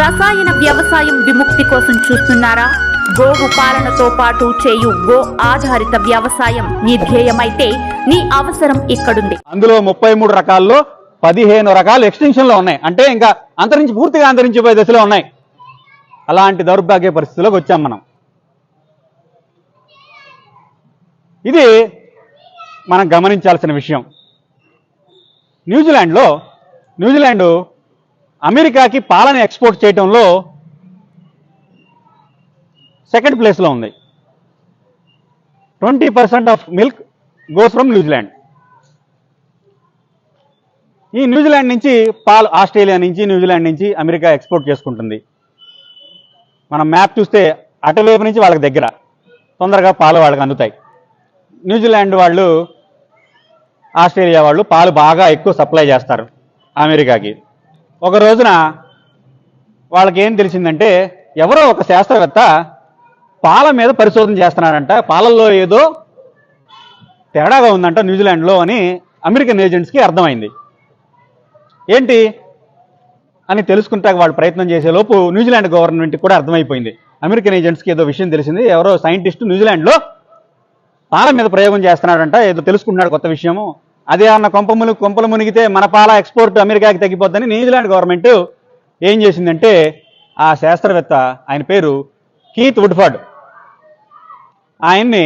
రసాయన వ్యవసాయం విముక్తి కోసం చూస్తున్నారా? గోవు పాలనతో పాటు చేయు గో ఆధారిత వ్యవసాయం నీ ధ్యేయమైతే నీ అవసరం ఇక్కడుంది. అందులో 33 రకాల్లో 15 రకాలు ఎక్స్టెన్షన్ లో ఉన్నాయి. అంటే ఇంకా పూర్తిగా అంతరించిపోయే దశలో ఉన్నాయి. అలాంటి దౌర్భాగ్య పరిస్థితుల్లోకి వచ్చాం మనం. ఇది మనం గమనించాల్సిన విషయం. న్యూజిలాండ్ అమెరికాకి పాలన ఎక్స్పోర్ట్ చేయడంలో సెకండ్ ప్లేస్లో ఉంది. 20% of milk goes from New Zealand. ఈ న్యూజిలాండ్ నుంచి పాలు ఆస్ట్రేలియా నుంచి న్యూజిలాండ్ నుంచి అమెరికా ఎక్స్పోర్ట్ చేసుకుంటుంది. మనం మ్యాప్ చూస్తే అటువైపు నుంచి వాళ్ళకి దగ్గర, తొందరగా పాలు వాళ్ళకి అందుతాయి. న్యూజిలాండ్ వాళ్ళు ఆస్ట్రేలియా వాళ్ళు పాలు బాగా ఎక్కువ సప్లై చేస్తారు అమెరికాకి. ఒక రోజున వాళ్ళకి ఏం తెలిసిందంటే, ఎవరో ఒక శాస్త్రవేత్త పాల మీద పరిశోధన చేస్తున్నారంట. పాలల్లో ఏదో తేడాగా ఉందంట న్యూజిలాండ్లో అని అమెరికన్ ఏజెంట్స్కి అర్థమైంది. ఏంటి అని తెలుసుకుంటాక వాళ్ళు ప్రయత్నం చేసేలోపు న్యూజిలాండ్ గవర్నమెంట్కి కూడా అర్థమైపోయింది. అమెరికన్ ఏజెంట్స్కి ఏదో విషయం తెలిసింది. ఎవరో సైంటిస్టు న్యూజిలాండ్లో పాల మీద ప్రయోగం చేస్తున్నాడంట, ఏదో తెలుసుకుంటున్నాడు కొత్త విషయము. అదే అన్న కొంపలు మునిగితే మన పాల ఎక్స్పోర్ట్ అమెరికాకి తగ్గిపోద్దని న్యూజిలాండ్ గవర్నమెంట్ ఏం చేసిందంటే, ఆ శాస్త్రవేత్త, ఆయన పేరు కీత్ వుడ్ఫర్డ్, ఆయన్ని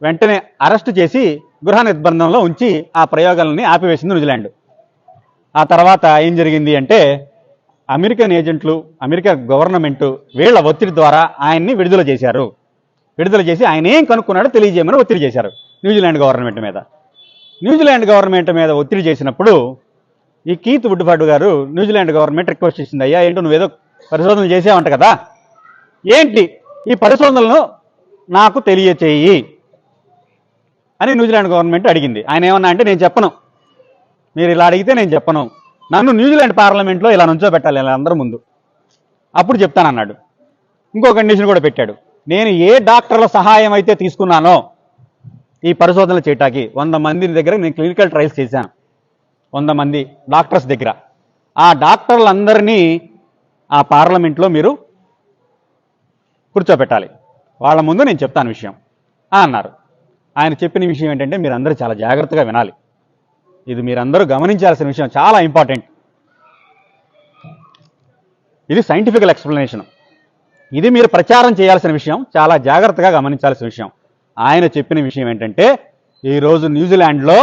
వెంటనే అరెస్ట్ చేసి గృహ నిర్బంధంలో ఉంచి ఆ ప్రయోగాలని ఆపివేసింది న్యూజిలాండ్. ఆ తర్వాత ఏం జరిగింది అంటే, అమెరికన్ ఏజెంట్లు, అమెరికా గవర్నమెంట్ వీళ్ళ ఒత్తిడి ద్వారా ఆయన్ని విడుదల చేసి ఆయన ఏం కనుక్కున్నాడో తెలియజేయమని ఒత్తిడి చేశారు న్యూజిలాండ్ గవర్నమెంట్ మీద. న్యూజిలాండ్ గవర్నమెంట్ మీద ఒత్తిడి చేసినప్పుడు ఈ కీత్ వుడ్ఫర్డ్ గారు న్యూజిలాండ్ గవర్నమెంట్ రిక్వెస్ట్ చేసింది, అయ్యా ఏంటో నువ్వేదో పరిశోధనలు చేసావంట కదా, ఏంటి ఈ పరిశోధనలను నాకు తెలియచేయి అని న్యూజిలాండ్ గవర్నమెంట్ అడిగింది. ఆయన ఏమన్నా అంటే, నేను చెప్పను, మీరు ఇలా అడిగితే నేను చెప్పను, నన్ను న్యూజిలాండ్ పార్లమెంట్లో ఇలా నుంచోబెట్టాలి ఇలా అందరూ ముందు, అప్పుడు చెప్తానన్నాడు. ఇంకో కండిషన్ కూడా పెట్టాడు, నేను ఏ డాక్టర్ల సహాయం అయితే తీసుకున్నానో ఈ పరిశోధనలు చేయటానికి 100 మంది దగ్గర నేను క్లినికల్ ట్రయల్స్ చేశాను, 100 మంది డాక్టర్స్ దగ్గర, ఆ డాక్టర్లందరినీ ఆ పార్లమెంట్లో మీరు కూర్చోబెట్టాలి, వాళ్ళ ముందు నేను చెప్తాను విషయం అన్నారు. ఆయన చెప్పిన విషయం ఏంటంటే, మీరందరూ చాలా జాగ్రత్తగా వినాలి, ఇది మీరందరూ గమనించాల్సిన విషయం, చాలా ఇంపార్టెంట్. ఇది సైంటిఫికల్ ఎక్స్ప్లెనేషన్, ఇది మీరు ప్రచారం చేయాల్సిన విషయం, చాలా జాగ్రత్తగా గమనించాల్సిన విషయం. ఆయన చెప్పిన విషయం ఏంటంటే, ఈరోజు న్యూజిలాండ్లో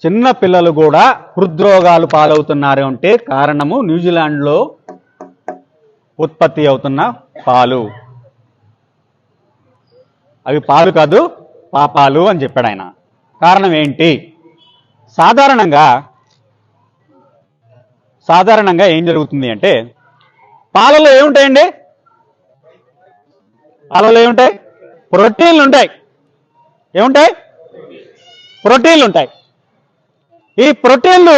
చిన్న పిల్లలు కూడా హృద్రోగాలు పాలవుతున్నారు అంటే కారణము న్యూజిలాండ్లో ఉత్పత్తి అవుతున్న పాలు. అవి పాలు కాదు, పాపాలు అని చెప్పాడు ఆయన. కారణం ఏంటి? సాధారణంగా ఏం జరుగుతుంది అంటే, పాలలో ఏముంటాయండి? పాలలో ఏముంటాయి? ప్రోటీన్లు ఉంటాయి. ఏముంటాయి? ప్రోటీన్లు ఉంటాయి. ఈ ప్రోటీన్లు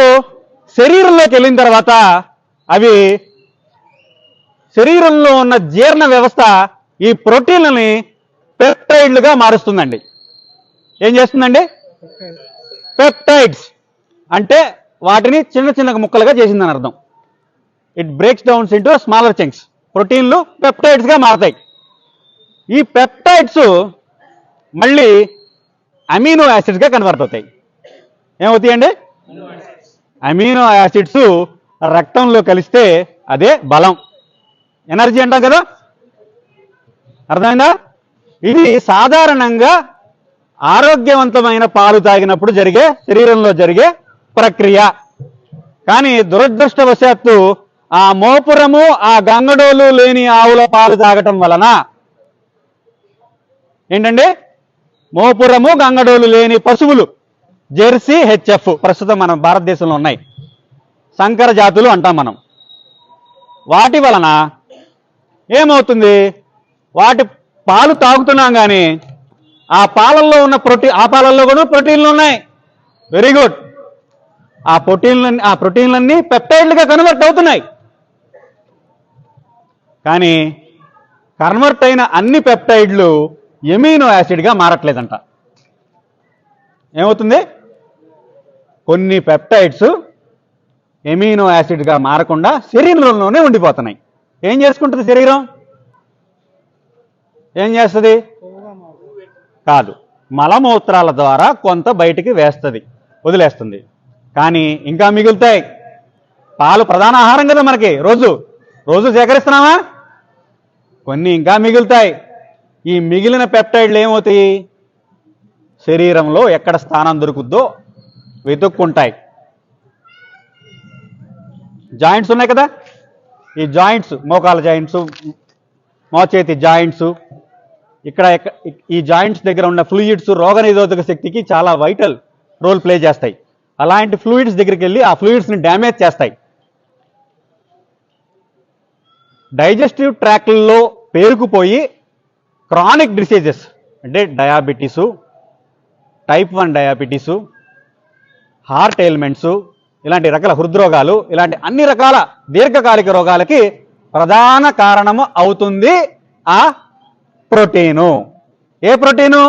శరీరంలోకి వెళ్ళిన తర్వాత అవి శరీరంలో ఉన్న జీర్ణ వ్యవస్థ ఈ ప్రోటీన్లని పెప్టైడ్లుగా మారుస్తుందండి. ఏం చేస్తుందండి? పెప్టైడ్స్ అంటే వాటిని చిన్న చిన్న ముక్కలుగా చేసిందని అర్థం. It breaks downs into smaller chunks. ప్రోటీన్లు పెప్టైడ్స్గా మారతాయి. ఈ పెప్టైడ్స్ మళ్ళీ అమీనో యాసిడ్స్గా కన్వర్ట్ అవుతాయి. ఏమవుతాయండి? అమీనో యాసిడ్స్ రక్తంలో కలిస్తే అదే బలం, ఎనర్జీ అంటాం కదా, అర్థమైందా? ఇది సాధారణంగా ఆరోగ్యవంతమైన పాలు తాగినప్పుడు శరీరంలో జరిగే ప్రక్రియ. కానీ దురదృష్టవశాత్తు ఆ మోపురము, ఆ గంగడోలు లేని ఆవుల పాలు తాగటం వలన ఏంటండి, మోపురము గంగడోలు లేని పశువులు, జెర్సీ, హెచ్ఎఫ్ ప్రస్తుతం మన భారతదేశంలో ఉన్నాయి, సంకర జాతులు అంటాం మనం. వాటి వలన ఏమవుతుంది, వాటి పాలు తాగుతున్నాం కానీ ఆ పాలల్లో ఉన్న ఆ పాలల్లో కూడా ప్రోటీన్లు ఉన్నాయి. Very good. ఆ ప్రోటీన్లన్నీ పెప్టైడ్లుగా కన్వర్ట్ అవుతున్నాయి. కానీ కన్వర్ట్ అయిన అన్ని పెప్టైడ్లు ఎమినో యాసిడ్గా మారట్లేదంట. ఏమవుతుంది, కొన్ని పెప్టైడ్స్ ఎమినో యాసిడ్గా మారకుండా శరీరంలోనే ఉండిపోతున్నాయి. ఏం చేసుకుంటుంది శరీరం? ఏం చేస్తుంది? కాదు, మలమూత్రాల ద్వారా కొంత బయటికి వదిలేస్తుంది. కానీ ఇంకా మిగులుతాయి. పాలు ప్రధాన ఆహారం కదా మనకి, రోజు సేకరిస్తున్నామా? కొన్ని ఇంకా మిగులుతాయి. ఈ మిగిలిన పెప్టైడ్లు ఏమవుతాయి? శరీరంలో ఎక్కడ స్థానం దొరుకుద్దో వెతుక్కుంటాయి. జాయింట్స్ ఉన్నాయి కదా, ఈ జాయింట్స్, మోకాల జాయింట్స్, మోచేతి జాయింట్స్, ఇక్కడ ఈ జాయింట్స్ దగ్గర ఉన్న ఫ్లూయిడ్స్ రోగనిరోధక శక్తికి చాలా వైటల్ రోల్ ప్లే చేస్తాయి. అలాంటి ఫ్లూయిడ్స్ దగ్గరికి వెళ్ళి ఆ ఫ్లూయిడ్స్ని డ్యామేజ్ చేస్తాయి. డైజెస్టివ్ ట్రాక్ల్లో పేరుకుపోయి క్రానిక్ డిసీజెస్ అంటే diabetes, type 1 diabetes, heart ailments, ఇలాంటి రకాల హృద్రోగాలు, ఇలాంటి అన్ని రకాల దీర్ఘకాలిక రోగాలకి ప్రధాన కారణము అవుతుంది ఆ ప్రోటీను. ఏ ప్రోటీను?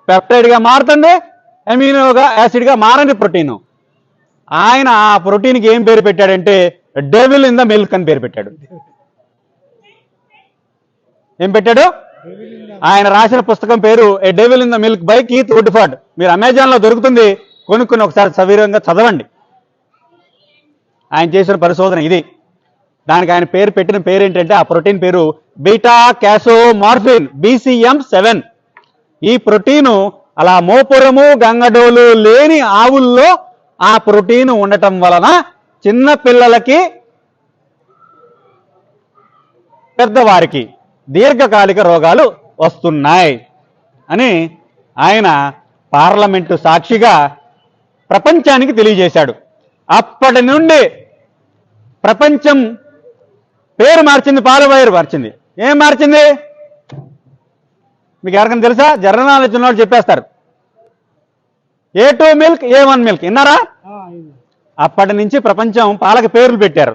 పెప్టైడ్గా మారుతుంది, అమినోగా యాసిడ్గా మారని ప్రోటీను. ఆయన ఆ ప్రోటీన్కి ఏం పేరు పెట్టాడంటే డెవిల్ ఇన్ ద మిల్క్ అని పేరు పెట్టాడు. ఏం పెట్టాడు? ఆయన రాసిన పుస్తకం పేరు a devil in the milk by Keith Woodford. మీరు అమెజాన్లో దొరుకుతుంది, కొనుక్కుని ఒకసారి సవివరంగా చదవండి. ఆయన చేసిన పరిశోధన ఇది. దానికి ఆయన పెట్టిన పేరు ఏంటంటే, ఆ ప్రోటీన్ పేరు బీటా క్యాసోమార్ఫిన్, BCM7. ఈ ప్రోటీను అలా మోపురము గంగడోలు లేని ఆవుల్లో ఆ ప్రోటీన్ ఉండటం వలన చిన్న పిల్లలకి పెద్దవారికి దీర్ఘకాలిక రోగాలు వస్తున్నాయి అని ఆయన పార్లమెంటు సాక్షిగా ప్రపంచానికి తెలియజేశాడు. అప్పటి నుండి ప్రపంచం పేరు మార్చింది, పాలవాయరు మార్చింది. ఏం మార్చింది? మీకు ఎవరికైనా తెలుసా? జనరల్ నాలెడ్జ్ ఉన్నవాళ్ళు చెప్పేస్తారు. A2 మిల్క్, A1 మిల్క్ విన్నారా? అప్పటి నుంచి ప్రపంచం పాలకి పేర్లు పెట్టారు.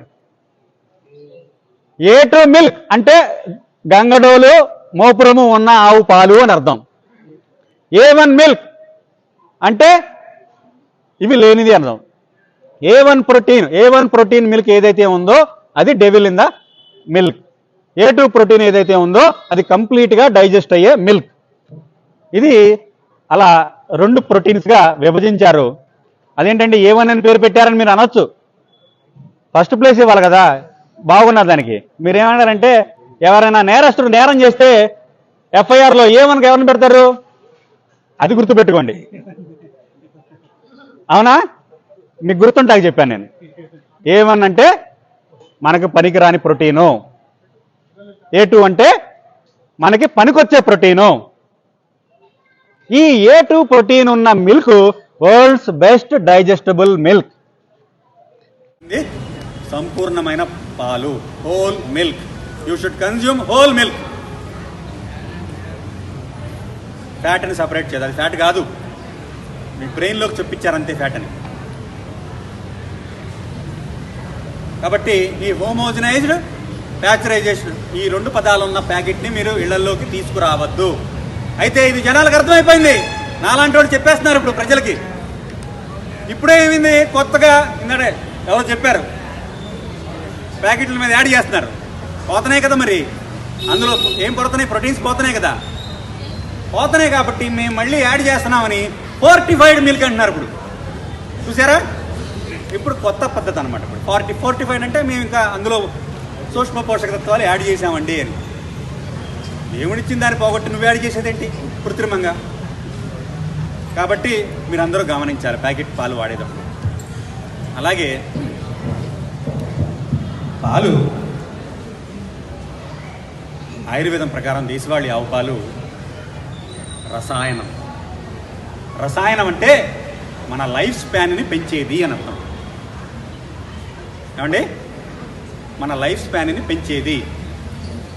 A2 మిల్క్ అంటే గంగడోలు మోపురము ఉన్న ఆవు పాలు అని అర్థం. A1 మిల్క్ అంటే ఇవి లేనిది అర్థం. A1 ప్రోటీన్ మిల్క్ ఏదైతే ఉందో అది devil in the milk. A2 protein ఏదైతే ఉందో అది కంప్లీట్గా డైజెస్ట్ అయ్యే మిల్క్. ఇది అలా 2 ప్రోటీన్స్గా విభజించారు. అదేంటంటే A1 అని పేరు పెట్టారని మీరు అనొచ్చు. ఫస్ట్ ప్లేస్ ఇవ్వాలి కదా, బాగున్నారు దానికి. మీరేమన్నారంటే ఎవరైనా నేరస్తుడు నేరం చేస్తే FIRలో A1కి ఎవరిని పెడతారు? అది గుర్తుపెట్టుకోండి. అవునా? మీకు గుర్తుంటాక చెప్పాను నేను. A1 అంటే మనకు పనికిరాని ప్రోటీను, A2 అంటే మనకి పనికొచ్చే ప్రోటీను. ఈ A2 ప్రోటీన్ ఉన్న milk world's best digestible milk. సంపూర్ణమైన పాలు, whole milk. You should consume whole milk. ఫ్యాట్ని సపరేట్ చేయాలి, ఫ్యాట్ కాదు, మీ బ్రెయిన్లోకి చొప్పించారంతే ఫ్యాట్ అని. కాబట్టి ఈ హోమోజనైజ్డ్, ప్యాచరైజేషన్, ఈ 2 పదాలు ఉన్న ప్యాకెట్ని మీరు ఇళ్లలోకి తీసుకురావద్దు. అయితే ఇది జనాలకు అర్థమైపోయింది. నాలాంటి వాళ్ళు చెప్పేస్తున్నారు ఇప్పుడు ప్రజలకి. ఇప్పుడే ఏమైంది, కొత్తగా ఇందడే ఎవరో చెప్పారు, ప్యాకెట్ల మీద యాడ్ చేస్తున్నారు. పోతున్నాయి కదా, మరి అందులో ఏం పడుతున్నాయి? ప్రోటీన్స్ పోతున్నాయి కదా. పోతున్నాయి కాబట్టి మేము మళ్ళీ యాడ్ చేస్తున్నామని ఫోర్టిఫైడ్ మిల్క్ అంటున్నారు. ఇప్పుడు చూసారా? ఇప్పుడు కొత్త పద్ధతి అనమాట. ఇప్పుడు ఫోర్టిఫైడ్ అంటే మేము ఇంకా అందులో సూక్ష్మ పోషక తత్వాలు యాడ్ చేసామండి అని. ఏముడిచ్చింది దాన్ని పోగొట్టి నువ్వు యాడ్ చేసేదేంటి కృత్రిమంగా? కాబట్టి మీరు అందరూ గమనించాలి ప్యాకెట్ పాలు వాడేటప్పుడు. అలాగే పాలు ఆయుర్వేదం ప్రకారం దేశవాళీ ఆవు పాలు రసాయనం. రసాయనం అంటే మన లైఫ్ స్పాన్ని పెంచేది అని అర్థం. ఏమండి? మన లైఫ్ స్పాన్ని పెంచేది.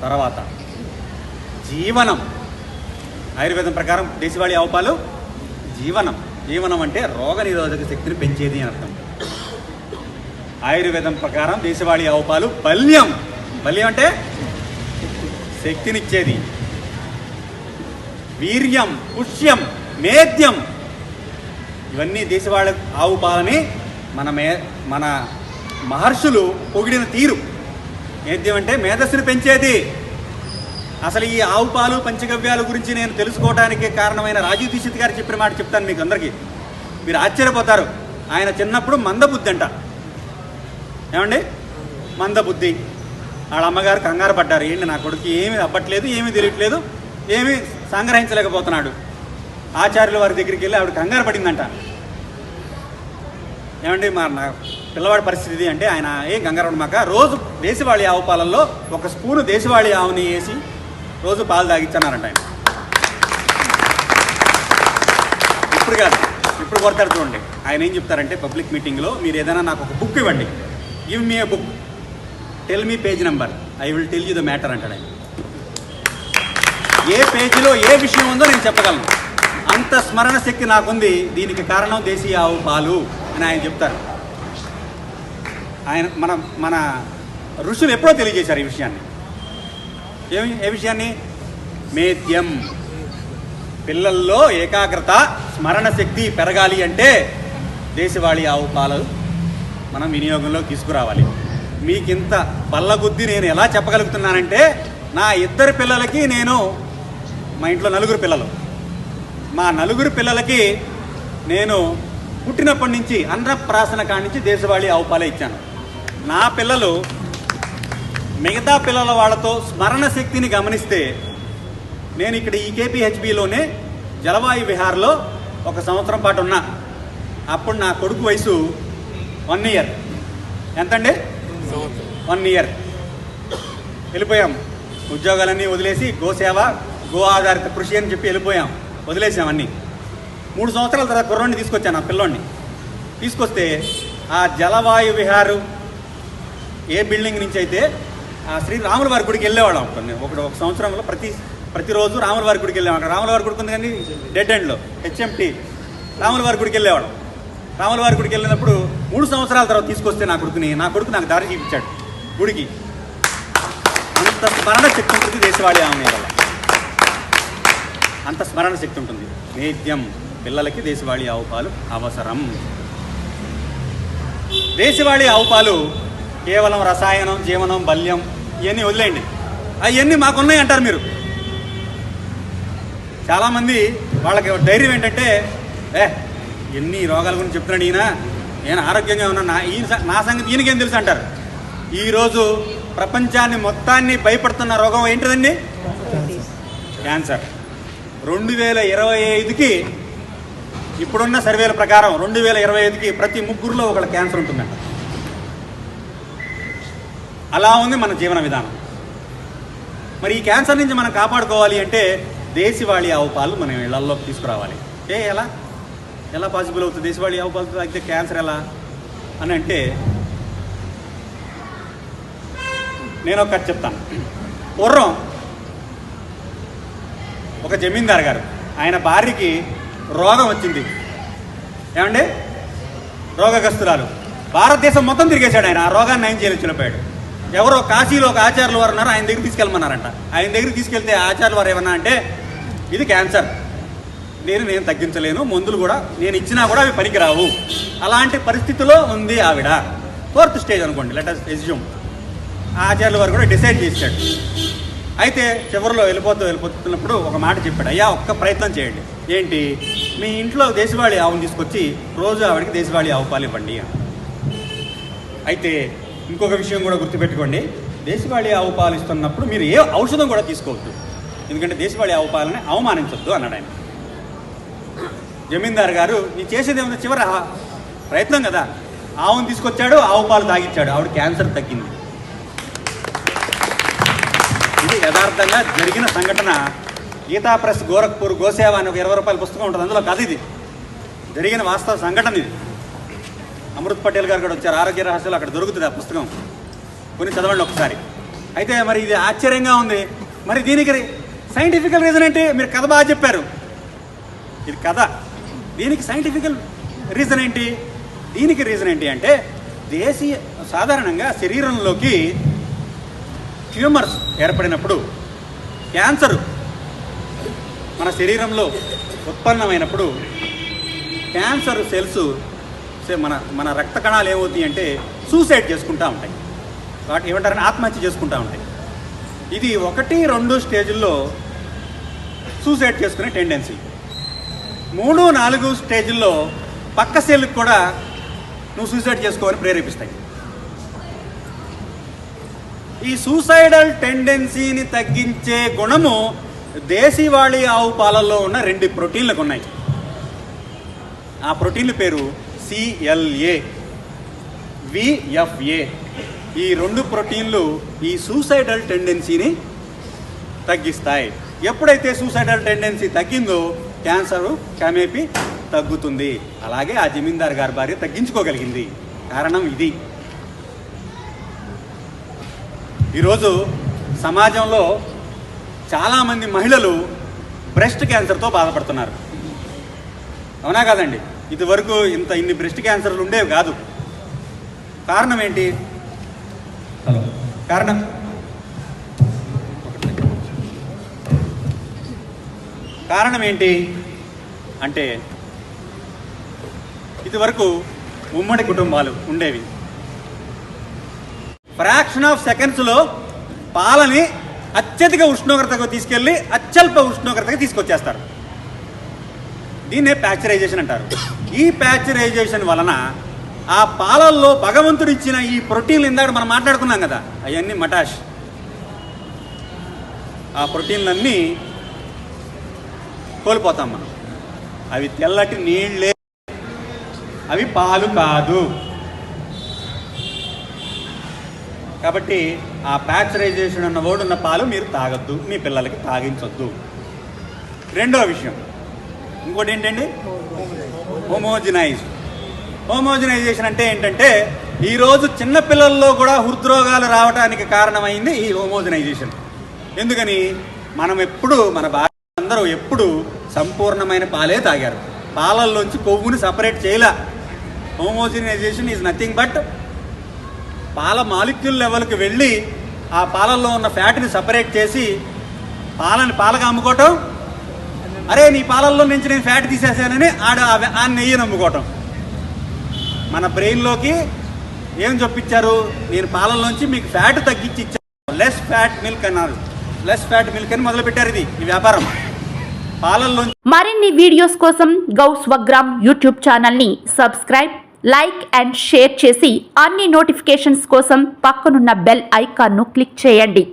తర్వాత జీవనం. ఆయుర్వేదం ప్రకారం దేశవాళీ ఆవు పాలు జీవనం. జీవనం అంటే రోగనిరోధక శక్తిని పెంచేది అని అర్థం. ఆయుర్వేదం ప్రకారం దేశవాళీ ఆవు పాలు బల్యం. బల్యం అంటే శక్తినిచ్చేది. వీర్యం, పుష్యం, మేద్యం, ఇవన్నీ దేశవాళీ ఆవు పాలని మన మహర్షులు పొగిడిన తీరు. నేద్యం అంటే మేధస్సును పెంచేది. అసలు ఈ ఆవు పాలు పంచగవ్యాల గురించి నేను తెలుసుకోవడానికి కారణమైన రాజీవ్ దీక్షిత్ గారు చెప్పిన మాట చెప్తాను మీకు అందరికీ. మీరు ఆశ్చర్యపోతారు. ఆయన చిన్నప్పుడు మందబుద్ధి అంట. ఏమండి, మందబుద్ధి. వాళ్ళ అమ్మగారు కంగారు పడ్డారు. ఏంటి నా కొడుకు ఏమీ అవ్వట్లేదు, ఏమీ తెలియట్లేదు, ఏమీ సంగ్రహించలేకపోతున్నాడు. ఆచార్యుల వారి దగ్గరికి వెళ్ళి ఆవిడ కంగారు పడిందంట. ఏమండి నా పిల్లవాడి పరిస్థితి అంటే ఆయన ఏం కంగారు పడమాక, రోజు దేశవాళీ ఆవు పాలల్లో 1 స్పూను దేశవాళీ ఆవుని వేసి రోజు పాలు తాగిచ్చన్నారంట ఆయన. ఇప్పుడు కాదు, ఇప్పుడు కొడతారు చూడండి. ఆయన ఏం చెప్తారంటే పబ్లిక్ మీటింగ్లో, మీరు ఏదైనా నాకు ఒక బుక్ ఇవ్వండి, give me A book, tell me page number, I will tell you the matter అంటాడు ఆయన. ఏ పేజీలో ఏ విషయం ఉందో నేను చెప్పగలను, అంత స్మరణ శక్తి నాకుంది. దీనికి కారణం దేశీయ ఆవు పాలు అని ఆయన చెప్తారు. ఆయన మన ఋషులు ఎప్పుడో తెలియజేశారు ఈ విషయాన్ని. ఏ విషయాన్ని? మేద్యం. పిల్లల్లో ఏకాగ్రత, స్మరణ శక్తి పెరగాలి అంటే దేశవాళీ ఆవు పాలు మనం వినియోగంలో తీసుకురావాలి. మీకింత బల్లగుద్ది నేను ఎలా చెప్పగలుగుతున్నానంటే, నా 2 పిల్లలకి నేను, మా ఇంట్లో 4 పిల్లలు, మా 4 పిల్లలకి నేను పుట్టినప్పటి నుంచి అన్నప్రాసన కాడి నుంచి దేశవాళీ ఆవు పాలే ఇచ్చాను. నా పిల్లలు మిగతా పిల్లల వాళ్ళతో స్మరణ శక్తిని గమనిస్తే, నేను ఇక్కడ ఈ కేపీహెచ్బిలోనే జలవాయు విహార్లో 1 సంవత్సరం పాటు ఉన్నా. అప్పుడు నా కొడుకు వయసు 1 ఇయర్. ఎంతండి? 1 ఇయర్. వెళ్ళిపోయాం. ఉద్యోగాలన్నీ వదిలేసి గోసేవ, గో ఆధారిత కృషి అని చెప్పి వెళ్ళిపోయాం, వదిలేసాం అన్నీ. 3 సంవత్సరాల తర్వాత కుర్రోడిని తీసుకొచ్చాను, ఆ పిల్లోడిని తీసుకొస్తే ఆ జలవాయు విహారు ఏ బిల్డింగ్ నుంచి అయితే ఆ శ్రీ రాముల వారి గుడికి వెళ్ళేవాళ్ళం. ఒక సంవత్సరంలో ప్రతిరోజు రాముల వారి గుడికి వెళ్ళేవాళ్ళం. అక్కడ రాముల వారి గుడికి ఉంది కానీ డెడ్ ఎండ్లో హెచ్ఎంటీ రాముల వారి గుడికి వెళ్ళేవాళ్ళం. రాముల వారి గుడికి వెళ్ళినప్పుడు 3 సంవత్సరాల తర్వాత తీసుకొస్తే నా కొడుకు నాకు దారి చూపించాడు గుడికి. అంత స్మరణ శక్తి ఉంటుంది దేశవాళీ ఆవు వల్ల, అంత స్మరణ శక్తి ఉంటుంది. నేద్యం. పిల్లలకి దేశవాళీ ఆవు పాలు అవసరం. దేశవాళీ ఆవు పాలు కేవలం రసాయనం, జీవనం, బల్యం ఇవన్నీ వదిలేయండి. అవన్నీ మాకున్నాయి అంటారు మీరు. చాలామంది వాళ్ళకి ధైర్యం ఏంటంటే, ఎన్ని రోగాల గురించి చెప్తున్నాడు ఈయన, నేను ఆరోగ్యంగా ఉన్నా, నా సంగతి ఈయనకేం తెలుసు అంటారు. ఈరోజు ప్రపంచాన్ని మొత్తాన్ని భయపడుతున్న రోగం ఏంటిదండి? క్యాన్సర్. 2025కి ఇప్పుడున్న సర్వేల ప్రకారం 2025కి ప్రతి 3 ఒకళ్ళ క్యాన్సర్ ఉంటుందంట. అలా ఉంది మన జీవన విధానం. మరి ఈ క్యాన్సర్ నుంచి మనం కాపాడుకోవాలి అంటే దేశవాళీ ఆవు పాలు మనం ఇళ్లలోకి తీసుకురావాలి. ఎలా పాసిబుల్ అవుతుంది? దేశవాళీ ఆవు పాలు తాగితే క్యాన్సర్ ఎలా అని అంటే, నేను ఒక కథ చెప్తాను. పూర్వం ఒక జమీందార్ గారు, ఆయన భార్యకి రోగం వచ్చింది. ఏమండి? రోగగ్రస్తురాలు. భారతదేశం మొత్తం తిరిగేశాడు ఆయన. ఆ రోగాన్ని నయం చేయలేకపోయాడు. ఎవరో కాశీలో ఒక ఆచార్యులు వారు ఉన్నారు, ఆయన దగ్గరికి తీసుకెళ్ళమన్నారంట. ఆయన దగ్గరికి తీసుకెళ్తే ఆచార్యులు వారు ఏమన్నా అంటే, ఇది క్యాన్సర్, నేను తగ్గించలేను, మందులు కూడా నేను ఇచ్చినా కూడా అవి పనికిరావు, అలాంటి పరిస్థితిలో ఉంది ఆవిడ. 4th స్టేజ్ అనుకోండి, లెట్ us assume. ఆచార్యుల వారు కూడా డిసైడ్ చేశాడు. అయితే చివరిలో వెళ్ళిపోతున్నప్పుడు ఒక మాట చెప్పాడు, అయ్యా ఒక్క ప్రయత్నం చేయండి. ఏంటి? మీ ఇంట్లో దేశవాళీ ఆవును తీసుకొచ్చి రోజు ఆవిడకి దేశవాళీ ఆవు పాలు ఇవ్వండి. అయితే ఇంకొక విషయం కూడా గుర్తుపెట్టుకోండి, దేశవాళీ ఆవు పాలు ఇస్తున్నప్పుడు మీరు ఏ ఔషధం కూడా తీసుకోవద్దు, ఎందుకంటే దేశవాళీ ఆవు పాలని అవమానించొద్దు అన్నాడు ఆయన. జమీందార్ గారు నీ చేసేది ఏమన్నా చివరి ప్రయత్నం కదా, ఆవును తీసుకొచ్చాడు, ఆవు పాలు తాగిచ్చాడు, ఆవిడ క్యాన్సర్ తగ్గింది. ఇది యథార్థంగా జరిగిన సంఘటన. గీతా ప్రెస్ గోరఖ్పూర్ గోసేవ అని ఒక 20 రూపాయల పుస్తకం ఉంటుంది, అందులో కథ ఇది, జరిగిన వాస్తవ సంఘటన ఇది. అమృత్ పటేల్ గారు కూడా వచ్చారు, ఆరోగ్య రహస్యాలు, అక్కడ దొరుకుతుంది ఆ పుస్తకం, కొని చదవండి ఒకసారి. అయితే మరి ఇది ఆశ్చర్యంగా ఉంది. మరి దీనికి సైంటిఫికల్ రీజన్ ఏంటి? మీరు కథ బాగా చెప్పారు, ఇది కథ. దీనికి సైంటిఫికల్ రీజన్ ఏంటి? దీనికి రీజన్ ఏంటి అంటే, సాధారణంగా శరీరంలోకి ట్యూమర్స్ ఏర్పడినప్పుడు, క్యాన్సర్ మన శరీరంలో ఉత్పన్నమైనప్పుడు, క్యాన్సర్ సెల్స్ మన రక్త కణాలు ఏమవుతాయి అంటే సూసైడ్ చేసుకుంటూ ఉంటాయి. వాటి ఏమంటారని ఆత్మహత్య చేసుకుంటూ ఉంటాయి. ఇది 1-2 స్టేజ్ల్లో సూసైడ్ చేసుకునే టెండెన్సీ. 3-4 స్టేజ్ల్లో పక్క సెల్కి కూడా నువ్వు సూసైడ్ చేసుకోవాలని ప్రేరేపిస్తాయి. ఈ సూసైడల్ టెండెన్సీని తగ్గించే గుణము దేశీవాళీ ఆవు పాలల్లో ఉన్న 2 ప్రోటీన్లకు ఉన్నాయి. ఆ ప్రోటీన్ల పేరు CLA, VFA. ఈ 2 ప్రోటీన్లు ఈ సూసైడల్ టెండెన్సీని తగ్గిస్తాయి. ఎప్పుడైతే సూసైడల్ టెండెన్సీ తగ్గిందో క్యాన్సర్ క్రమేపీ తగ్గుతుంది. అలాగే ఆ జమీందార్ గారి భార్య తగ్గించుకోగలిగింది. కారణం ఇది. ఈరోజు సమాజంలో చాలామంది మహిళలు బ్రెస్ట్ క్యాన్సర్తో బాధపడుతున్నారు. అవునా కాదండి? ఇదివరకు ఇన్ని బ్రెస్ట్ క్యాన్సర్లు ఉండేవి కాదు. కారణం ఏంటి? కారణం ఏంటి అంటే ఇదివరకు ఉమ్మడి కుటుంబాలు ఉండేవి. ఫ్రాక్షన్ ఆఫ్ సెకండ్స్లో పాలని అత్యధిక ఉష్ణోగ్రతకు తీసుకెళ్ళి అత్యల్ప ఉష్ణోగ్రతకు తీసుకొచ్చేస్తారు. దీన్నే ప్యాక్చరైజేషన్ అంటారు. ఈ ప్యాక్చరైజేషన్ వలన ఆ పాలల్లో భగవంతుడు ఇచ్చిన ఈ ప్రోటీన్లు ఇందాక మనం మాట్లాడుకున్నాం కదా, అవన్నీ మటాష్. ఆ ప్రోటీన్లన్నీ కోల్పోతాం మనం. అవి తెల్లటి నీళ్ళే, అవి పాలు కాదు. కాబట్టి ఆ ప్యాక్చరైజేషన్ అన్న వర్డ్ ఉన్న పాలు మీరు తాగొద్దు, మీ పిల్లలకి తాగించొద్దు. రెండో విషయం ఇంకోటి ఏంటండి? హోమోజినైజేషన్ అంటే ఏంటంటే ఈరోజు చిన్నపిల్లల్లో కూడా హృద్రోగాలు రావడానికి కారణమైంది ఈ హోమోజినైజేషన్. ఎందుకని? మన భార్య అందరూ ఎప్పుడు సంపూర్ణమైన పాలే తాగారు. పాలల్లోంచి కొవ్వుని సపరేట్ చేయలే. హోమోజినైజేషన్ ఈజ్ నథింగ్ బట్ పాల మాలిక్యూల్ లెవెల్కి వెళ్ళి ఆ పాలల్లో ఉన్న ఫ్యాట్ని సపరేట్ చేసి పాలగా అమ్ముకోవటం. అరే నీ పాలల్లో నుంచి నేను ఫ్యాట్ తీసేసానని ఆ నెయ్యిని అమ్ముకోవటం. మన బ్రెయిన్లోకి ఏం చొప్పించారు? నేను పాలల్లోంచి మీకు ఫ్యాట్ తగ్గించి ఇచ్చాను, లెస్ ఫ్యాట్ మిల్క్ అన్నారు. లెస్ ఫ్యాట్ మిల్క్ అని మొదలుపెట్టారు ఈ వ్యాపారం పాలల్లో. మరిన్ని వీడియోస్ కోసం గౌ స్వగ్రామ్ యూట్యూబ్ ఛానల్ని సబ్స్క్రైబ్, లైక్ అండ్ షేర్ చేసి అన్ని నోటిఫికేషన్స్ కోసం పక్కనున్న బెల్ ఐకాన్ను క్లిక్ చేయండి.